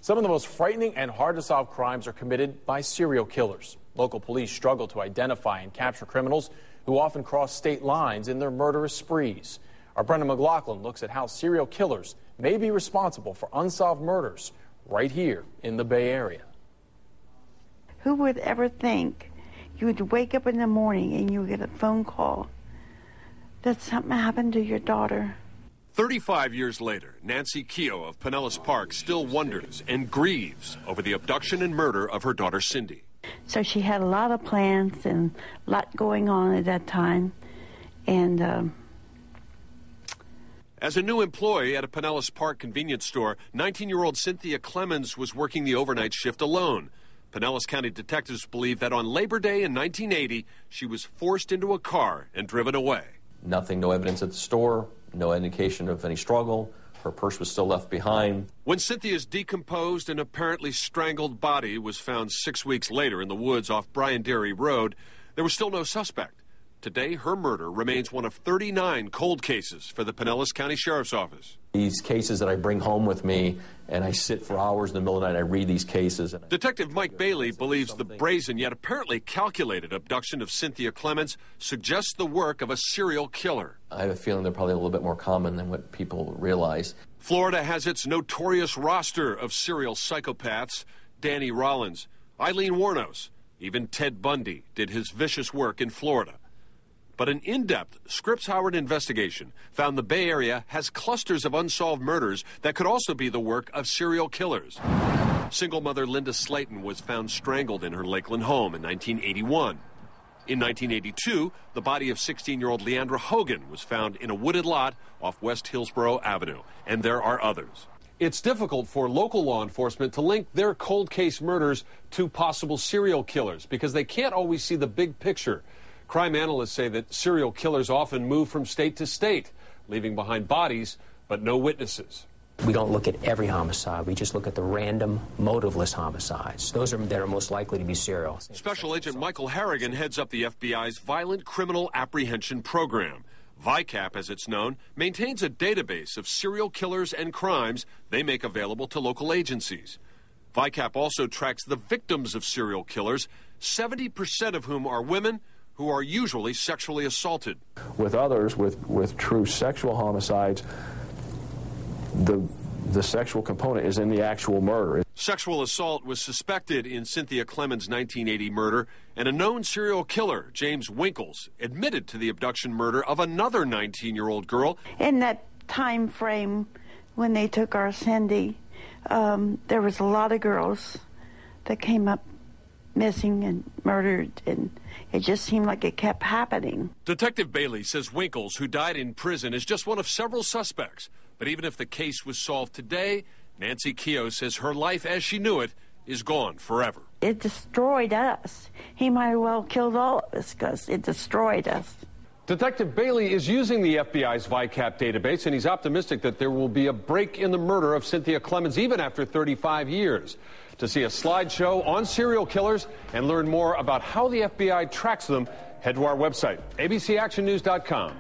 Some of the most frightening and hard-to-solve crimes are committed by serial killers. Local police struggle to identify and capture criminals who often cross state lines in their murderous sprees. Our Brendan McLaughlin looks at how serial killers may be responsible for unsolved murders right here in the Bay Area. Who would ever think you would wake up in the morning and you get a phone call that something happened to your daughter? 35 years later, Nancy Keogh of Pinellas Park still wonders and grieves over the abduction and murder of her daughter Cindy. So she had a lot of plans and a lot going on at that time. And as a new employee at a Pinellas Park convenience store, 19-year-old Cynthia Clemens was working the overnight shift alone. Pinellas County detectives believe that on Labor Day in 1980, she was forced into a car and driven away. Nothing, no evidence at the store, no indication of any struggle. Her purse was still left behind. When Cynthia's decomposed and apparently strangled body was found 6 weeks later in the woods off Bryan Dairy Road, there was still no suspect. Today, her murder remains one of 39 cold cases for the Pinellas County Sheriff's Office. These cases that I bring home with me, and I sit for hours in the middle of the night, I read these cases. Detective Mike Bailey believes the brazen yet apparently calculated abduction of Cynthia Clemens suggests the work of a serial killer. I have a feeling they're probably a little bit more common than what people realize. Florida has its notorious roster of serial psychopaths. Danny Rollins, Eileen Wuornos, even Ted Bundy did his vicious work in Florida. But an in-depth Scripps-Howard investigation found the Bay Area has clusters of unsolved murders that could also be the work of serial killers. Single mother Linda Slayton was found strangled in her Lakeland home in 1981. In 1982, the body of 16-year-old Leandra Hogan was found in a wooded lot off West Hillsborough Avenue, and there are others. It's difficult for local law enforcement to link their cold case murders to possible serial killers because they can't always see the big picture. Crime analysts say that serial killers often move from state to state, leaving behind bodies but no witnesses. We don't look at every homicide. We just look at the random, motiveless homicides. Those that are most likely to be serial. Special Agent Michael Harrigan heads up the FBI's Violent Criminal Apprehension Program. VICAP, as it's known, maintains a database of serial killers and crimes they make available to local agencies. VICAP also tracks the victims of serial killers, 70% of whom are women who are usually sexually assaulted. With others, with true sexual homicides, the sexual component is in the actual murder. Sexual assault was suspected in Cynthia Clemens' 1980 murder, and a known serial killer, James Winkles, admitted to the abduction murder of another 19-year-old girl. In that time frame when they took our Cindy, there was a lot of girls that came up missing and murdered, and it just seemed like it kept happening. Detective Bailey says Winkles, who died in prison, is just one of several suspects. But even if the case was solved today, Nancy Keogh says her life as she knew it is gone forever. It destroyed us. He might have well killed all of us because it destroyed us. Detective Bailey is using the FBI's VICAP database, and he's optimistic that there will be a break in the murder of Cynthia Clemens even after 35 years. To see a slideshow on serial killers and learn more about how the FBI tracks them, head to our website, abcactionnews.com.